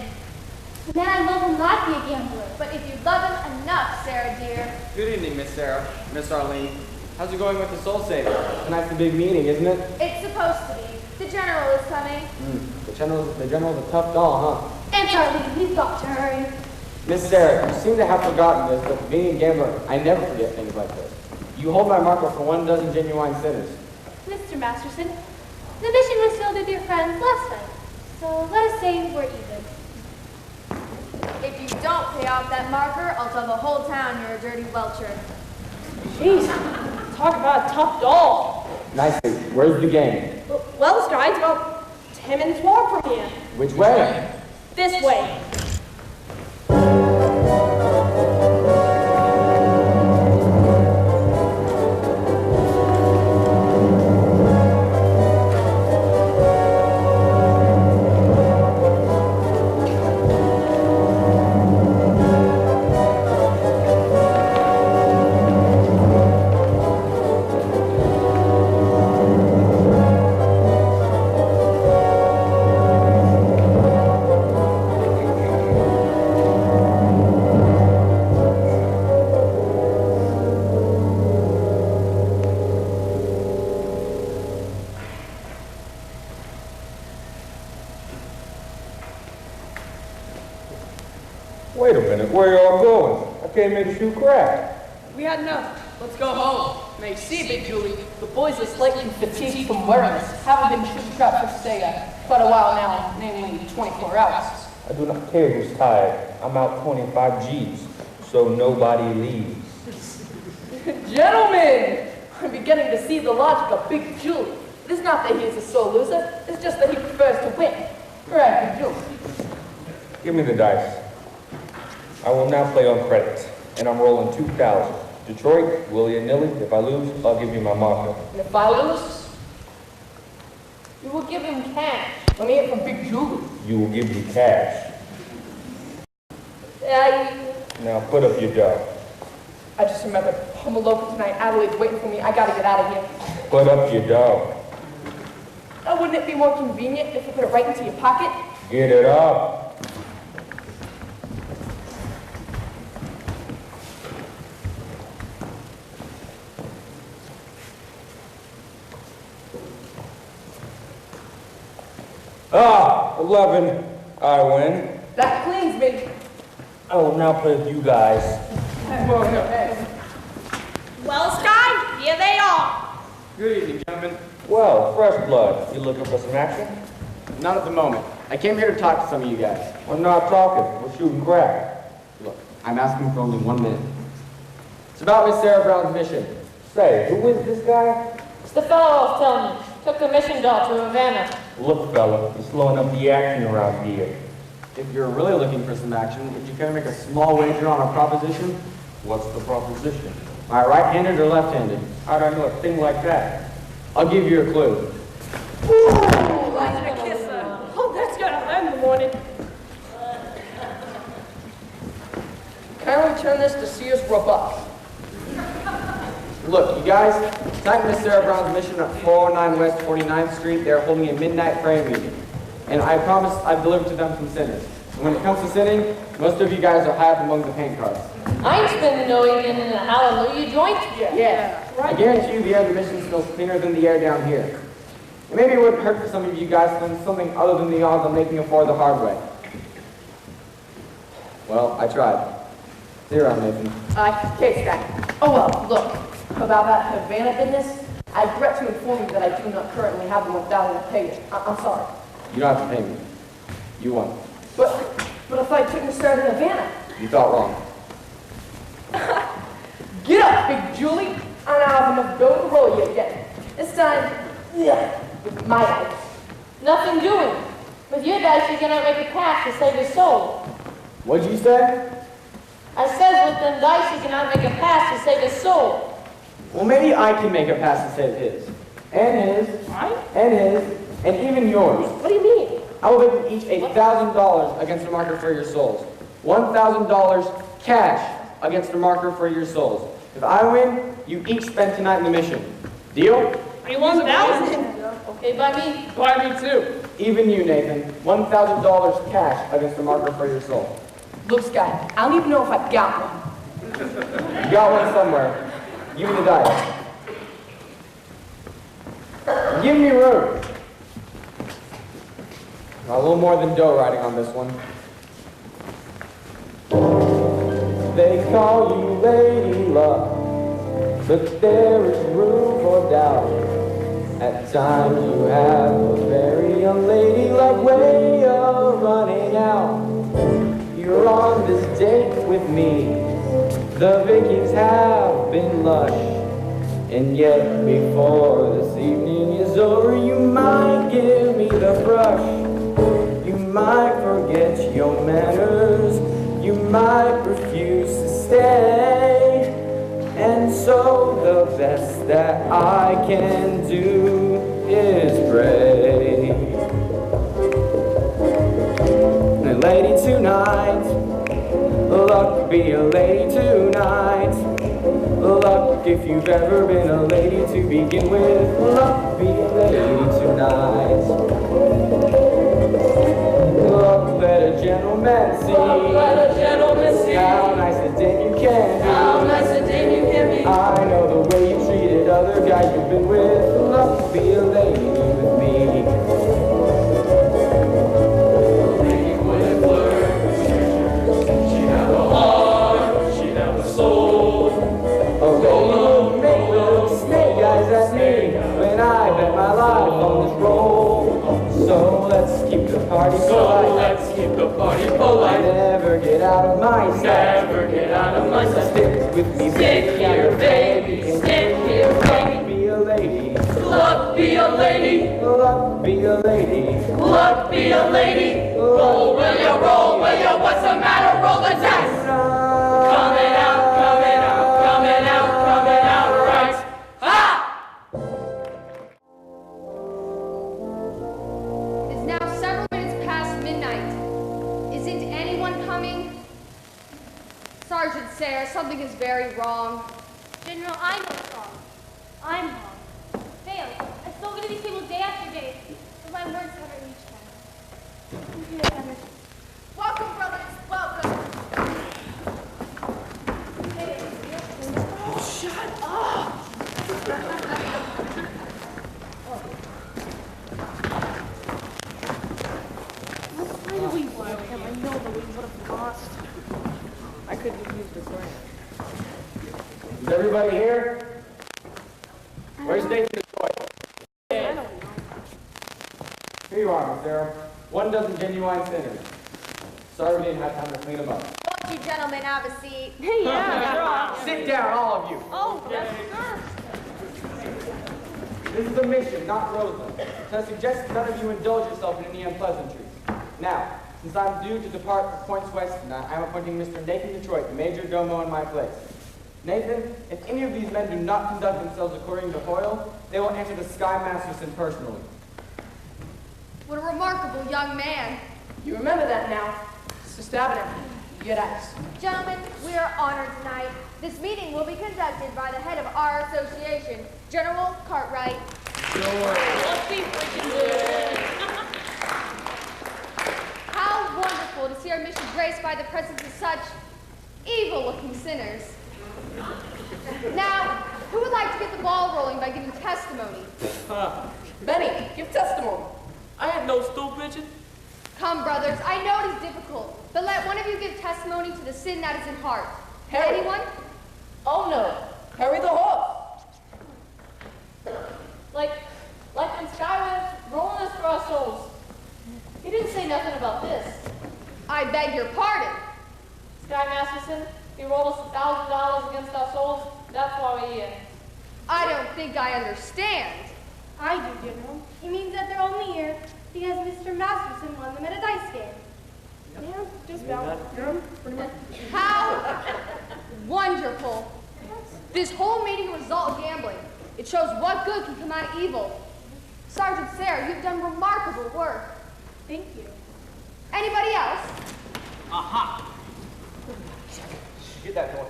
Then I love him not be a gambler. But if you love him enough, Sarah dear. Good evening, Miss Sarah, Miss Arlene. How's it going with the Soul Saver? Tonight's the big meeting, isn't it? It's supposed to be. The general is coming. The general's a tough doll, huh? And Charlie, we've got to hurry. Miss Sarah, you seem to have forgotten this, but being a gambler, I never forget things like this. You hold my marker for 12 genuine sinners. Mr. Masterson, the mission was filled with your friends last night, so let us say we're even. If you don't pay off that marker, I'll tell the whole town you're a dirty welcher. Jeez, talk about a tough doll. Nicely. Where's the game? Well, Sky, it's about 10 minutes walk from here. Which way? This way. Wait a minute, where y'all going? I came here to shoot crap. We had enough. Let's go home. Now you see, Big Julie, the boys are slightly fatigued from wearing this. Haven't been shooting crap for say quite a while now, namely 24 hours. I do not care who's tired. I'm out 25 G's, so nobody leaves. Gentlemen, I'm beginning to see the logic of Big Julie. It is not that he is a sore loser, it's just that he prefers to win. Right, Big Julie. Give me the dice. I will now play on credits, and I'm rolling 2,000. Detroit, willy-nilly. If I lose, I'll give you my marker. And if I lose, you will give him cash. Let me hear from Big Julie. You will give me cash. Now put up your dough. I just remembered, home alone tonight. Adelaide's waiting for me. I gotta get out of here. Put up your dough. Wouldn't it be more convenient if you put it right into your pocket? Get it up. Ah, 11. I win. That cleans me. I will now play with you guys. Well, Sky, here they are. Good evening, gentlemen. Well, fresh blood. You looking for some action? Not at the moment. I came here to talk to some of you guys. We're not talking. We're shooting crap. Look, I'm asking for only 1 minute. It's about Miss Sarah Brown's mission. Say, who is this guy? It's the fellow I was telling you. Took the mission doll to Havana. Look, fella, you're slowing up the action around here. If you're really looking for some action, would you care to make a small wager on a proposition? What's the proposition? Am I right-handed or left-handed? I don't know a thing like that. I'll give you a clue. Oh, that's gonna hurt in the morning. Can we turn this to Sears Roebuck? Look, you guys, tonight Miss Sarah Brown's mission at 409 West 49th Street. They're holding a midnight prayer meeting. And I promise I've delivered to them some sinners. And when it comes to sinning, most of you guys are high up among the paint cards. I ain't spending no evening in a hallelujah joint. Yeah. I guarantee you the air of the mission smells cleaner than the air down here. And maybe it wouldn't hurt for some of you guys to learn something other than the odds of making a four the hard way. Well, I tried. See you around, Nathan. Case that. Oh well, look. About that Havana business, I regret to inform you that I do not currently have the 1,000 to pay you. I'm sorry. You don't have to pay me. You won. But if I took Miss Sarah to Havana? You thought wrong. Get up, Big Julie. I don't have enough dough to roll you again. This time, with my dice. Nothing doing. With your dice, you cannot make a pass to save his soul. What'd you say? I said with them dice, you cannot make a pass to save his soul. Well, maybe I can make a pass to save his. And his. Right? And his. And even yours. What do you mean? I will bet you each $1,000 against a marker for your souls. $1,000 cash against a marker for your souls. If I win, you each spend tonight in the mission. Deal? 21,000. Okay, by me. By me too. Even you, Nathan. $1,000 cash against a marker for your soul. Look, Sky, I don't even know if I got one. You got one somewhere. Give me the dice. Give me room. A little more than dough riding on this one. They call you Lady Luck, but there is room for doubt. At times you have a very unladylike way of running out. You're on this date with me. The Vikings have been lush, and yet before this evening is over, you might give me the brush. You might forget your manners. You might refuse to stay. And so the best that I can do is pray. And lady tonight, luck be a lady tonight. Luck if you've ever been a lady to begin with. Luck be a lady tonight. Luck let a gentleman see. Luck let a gentleman see. How nice a dame you can be. How nice a dame you can be. I know the way you treated other guys you've been with. Luck be a lady with me. Lady wouldn't flirt with strangers. She'd have a heart, she'd have a soul. A lady would make little snake eyes at me when I bet my life on this roll. So let's keep the party polite. Let's keep the party polite. Never get out of my sight. Never get out of my sight. Stick with me, Stick here, baby. Stick here, baby. Be a lady. Luck be a lady. Luck be a lady. Luck be a lady. Roll, will you roll? Will you? What's the matter? Roll the dice. Coming out, coming out, coming out, coming out right. Ha! It's now several minutes past midnight. Isn't anyone coming? Sergeant Sarah, something is very wrong. General, I know it's wrong. I'm wrong. Failed. I've spoken to these people day after day, but my words haven't reached them. Welcome, brothers, welcome. Shut up! Why do we want him? I know that we would have lost. I could have used the grant. Is everybody here? Where's Nathan Detroit? I don't know. Here you are, Miss Sarah. 1 dozen genuine sinners. Sorry we didn't have time to clean them up. Won't you gentlemen have a seat? Yeah, sure. Sit down, all of you. Oh, yes, sir. This is a mission, not Rosa. So I suggest none of you indulge yourself in any unpleasantries. Now, since I'm due to depart for Points West tonight, I'm appointing Mr. Nathan Detroit, the major domo in my place. Nathan, if any of these men do not conduct themselves according to Hoyle, they will answer to Sky Masterson personally. What a remarkable young man. You remember that now. Sister Avenel, get us. Gentlemen, we are honored tonight. This meeting will be conducted by the head of our association, General Cartwright. How wonderful to see our mission graced by the presence of such evil-looking sinners. Now, who would like to get the ball rolling by giving testimony? Benny, give testimony. I ain't no stool pigeon. Come, brothers, I know it is difficult, but let one of you give testimony to the sin that is in heart. Harry. Anyone? Oh no, Harry the horse. Like when Sky was rolling us for our souls. He didn't say nothing about this. I beg your pardon. Sky Masterson, he rolled us $1,000 against our souls. That's why we're here. I don't think I understand. I do, General. It means that they're only here because Mr. Masterson won them at a dice game. Yeah, just about. Yeah, pretty much. How wonderful. This whole meeting was all gambling. It shows what good can come out of evil. Sergeant Sarah, you've done remarkable work. Thank you. Anybody else? Aha! Get that door.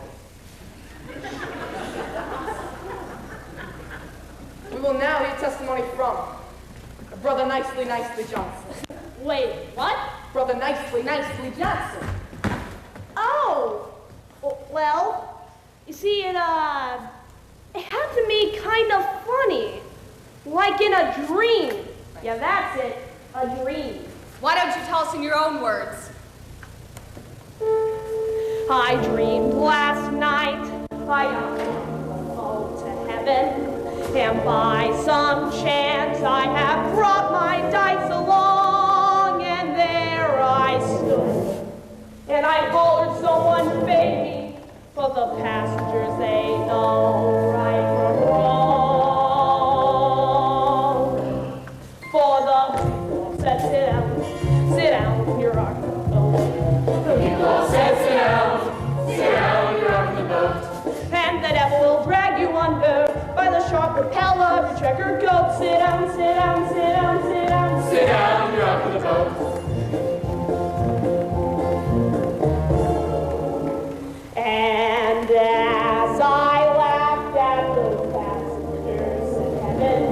We will now hear testimony from Brother Nicely Johnson. Wait, what? Brother Nicely Johnson. Oh, well, you see, it happened to me kind of funny. Like in a dream. Yeah, that's it, a dream. Why don't you tell us in your own words? I dreamed last night I got to heaven, and by some chance I have brought my dice along, and there I stood, and I hollered someone paid me, for the passengers they know right from wrong. For the people said sit down, you're our people said sit down, you're on the boat. And the devil will drag you under by the sharp propeller of your checker goat. Sit down, sit down, sit down, sit down. Sit down, you're on the boat. And as I laughed at the passengers in heaven,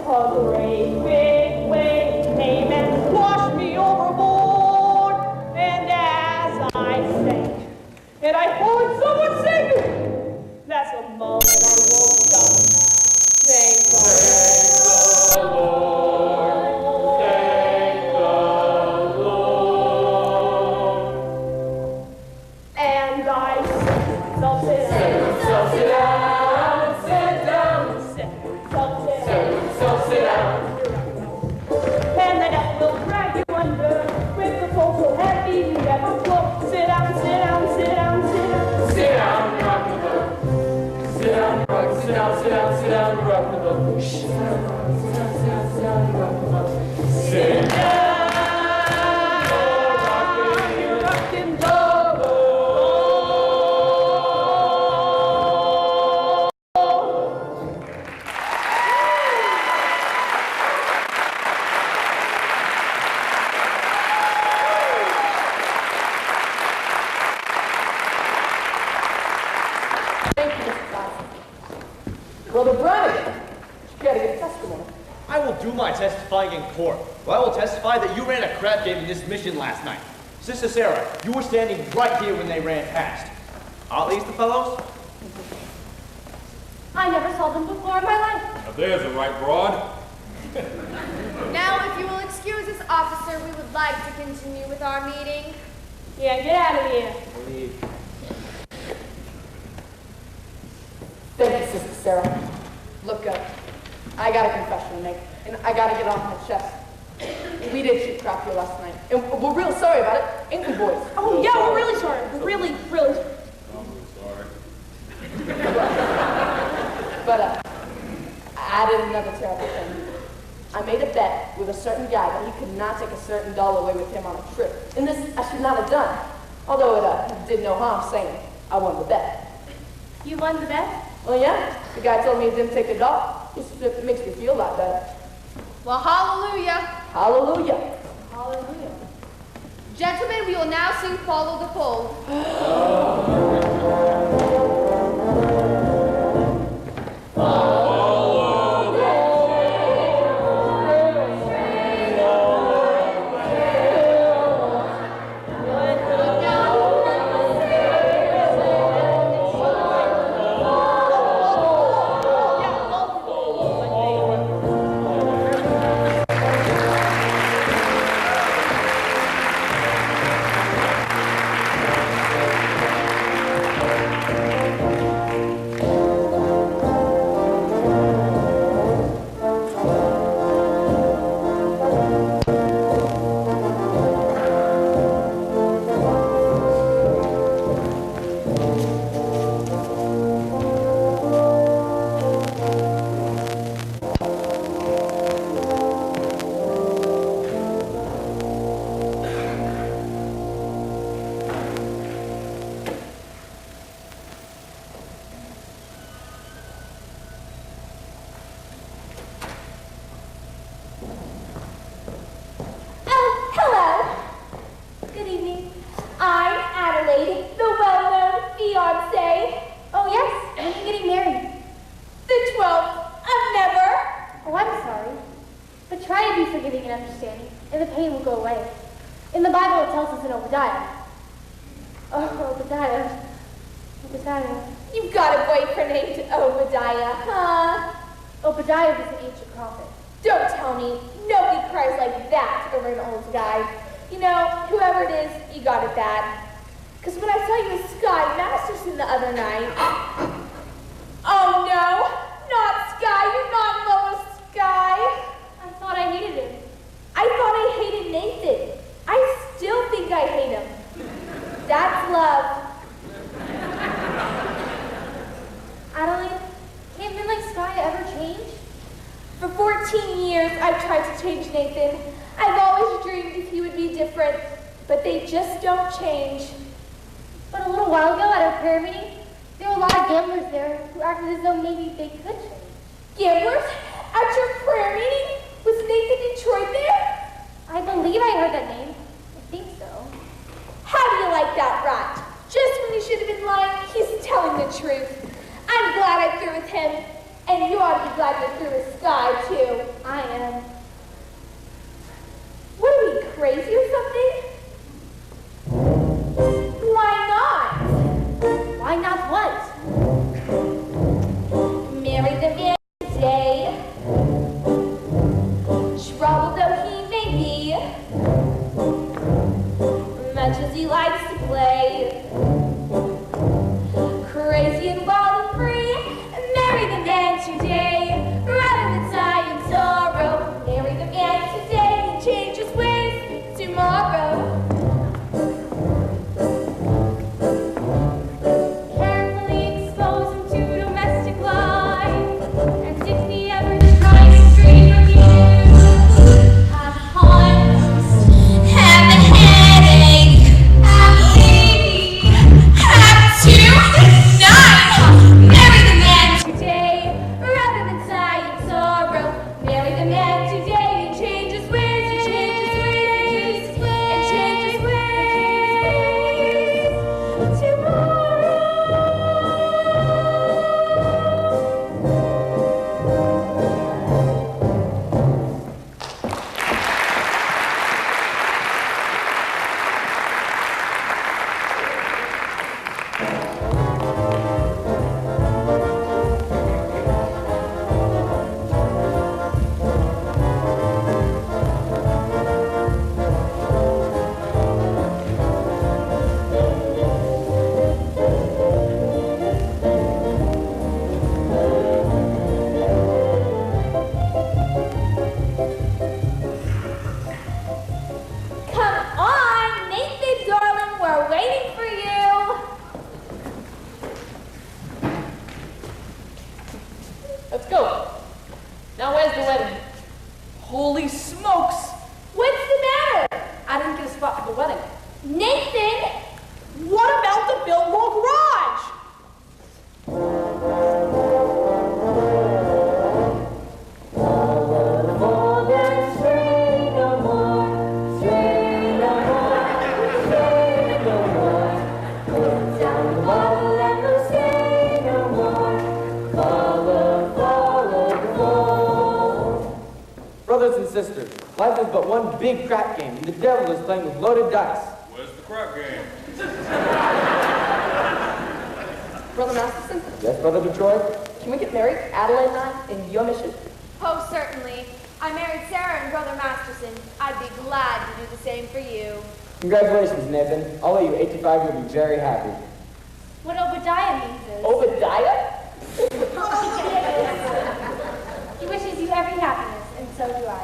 a great big wave came and washed me overboard. And as I sank, and I heard someone sing, that's the moment I woke up. Thank the Lord. Thank the Lord. And I said to myself, sit down, sit down, sit down. And the devil will drag you under with the pole so heavy you never float. Sit down, sit down, sit down, sit down. Sit down, rock the boat. Sit down, rock, sit down, sit down, sit down, rock the boat. Sit down, rock the boat. Sit down, you're rocking the boat. Thank you, Mr. Johnson. Brother Brennan, you gotta give testimony. I will do my testifying in court. Well, I will testify that you ran a crap game in this mission last night. Sister Sarah, you were standing right here when they ran past. Aren't these the fellows? I never saw them before in my life. Now there's a right broad. Now, if you will excuse us, officer, we would like to continue with our meeting. Yeah, get out of here. Thank you, Sister Sarah. Look, I got a confession to make, and I gotta get it off my chest. We did shoot crap here last night, and we're real sorry about it, ain't we, boys? Oh, yeah, we're really sorry. We're really, really sorry. But I did another terrible thing. I made a bet with a certain guy that he could not take a certain doll away with him on a trip. And this I should not have done, although it did no harm saying I won the bet. You won the bet? Well, yeah, the guy told me he didn't take the doll. It makes me feel a lot better. Well, hallelujah. Hallelujah. Hallelujah. Gentlemen, we will now sing Follow the Pole. understanding, and the pain will go away. In the Bible, it tells us in Obadiah. Oh, Obadiah. Obadiah. You've got a boyfriend named Obadiah, huh? Obadiah was an ancient prophet. Don't tell me. Nobody cries like that over an old guy. You know, whoever it is, you got it bad. Because when I saw you with Sky Masterson the other night... Oh no! Not Sky! You're not in love with Sky! I thought I hated him. I thought I hated Nathan. I still think I hate him. That's love. Adeline, can't men like Sky ever change? For 14 years, I've tried to change Nathan. I've always dreamed he would be different, but they just don't change. But a little while ago at our prayer meeting, there were a lot of gamblers there who acted as though maybe they could change. Gamblers? At your prayer meeting? Was Nathan Detroit there? I believe I heard that name. I think so. How do you like that rat? Just when you should have been lying, he's telling the truth. I'm glad I threw with him, and you ought to be glad you threw with Sky, too. I am. What are we, crazy or something? Why not? Why not what? Marry the man today. Troubled though he may be, much as he likes to play, crazy and wild and free. Marry the man today, rather than sigh in sorrow. Marry the man today and change his ways tomorrow. Carefully expose him to domestic life, and if he ever tries to stray from you, have heartburns, Have a headache, have baby, have tonight. Marry the man today, rather than sigh in sorrow. Marry the man today and change his ways, and change his ways, and change his ways tomorrow. Come on, Nathan, darling, we're waiting for you. Let's go. Now where's the wedding? Holy smokes! What's the matter? I didn't get a spot for the wedding. Nathan, What about the Biltmore Garage? Brothers and sisters, life is but one big crap game, and the devil is playing with loaded dice. Where's the crap game? Brother Masterson, Yes, Brother Detroit? can we get married, Adelaide and I, in your mission? Oh, certainly. I married Sarah and Brother Masterson. I'd be glad to do the same for you. Congratulations, Nathan. I'll let you 85, you'll be very happy. What Obadiah means is, Obadiah? he wishes you every happiness, and so do I.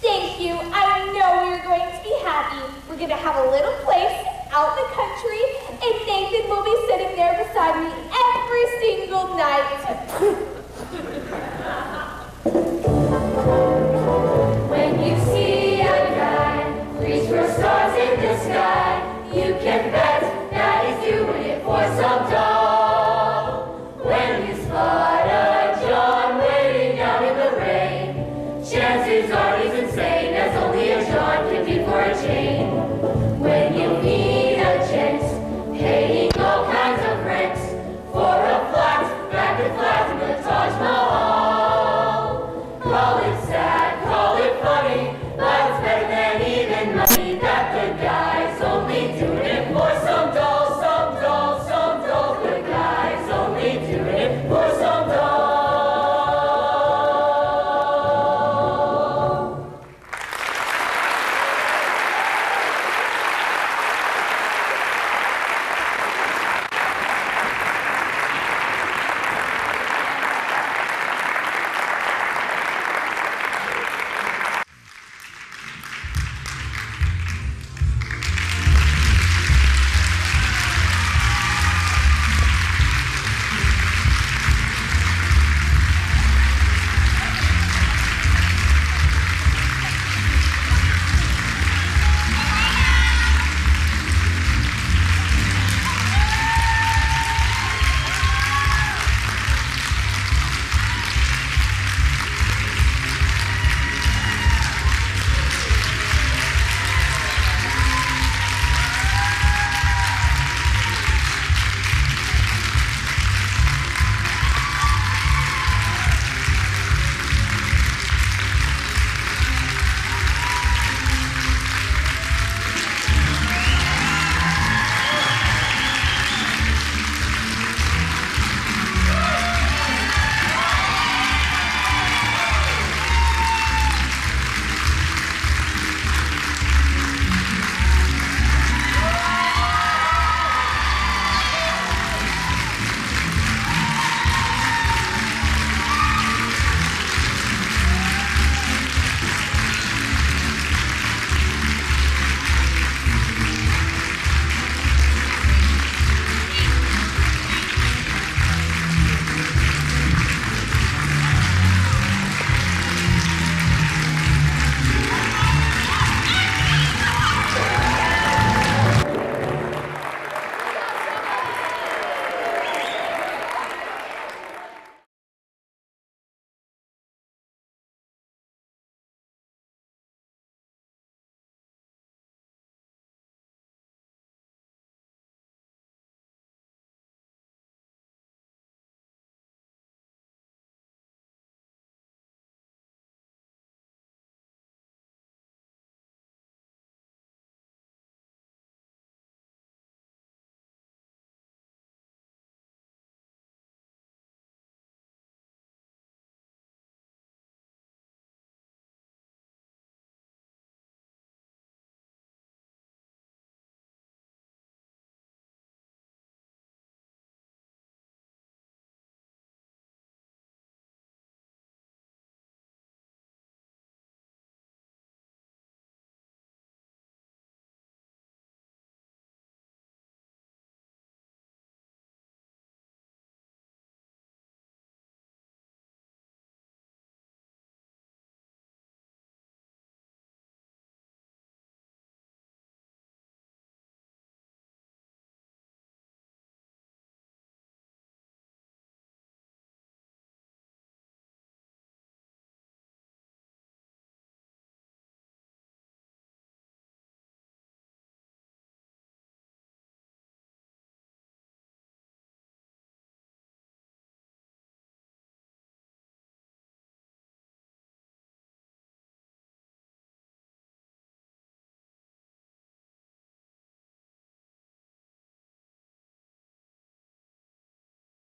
thank you. I know we're going to be happy. We're going to have a little place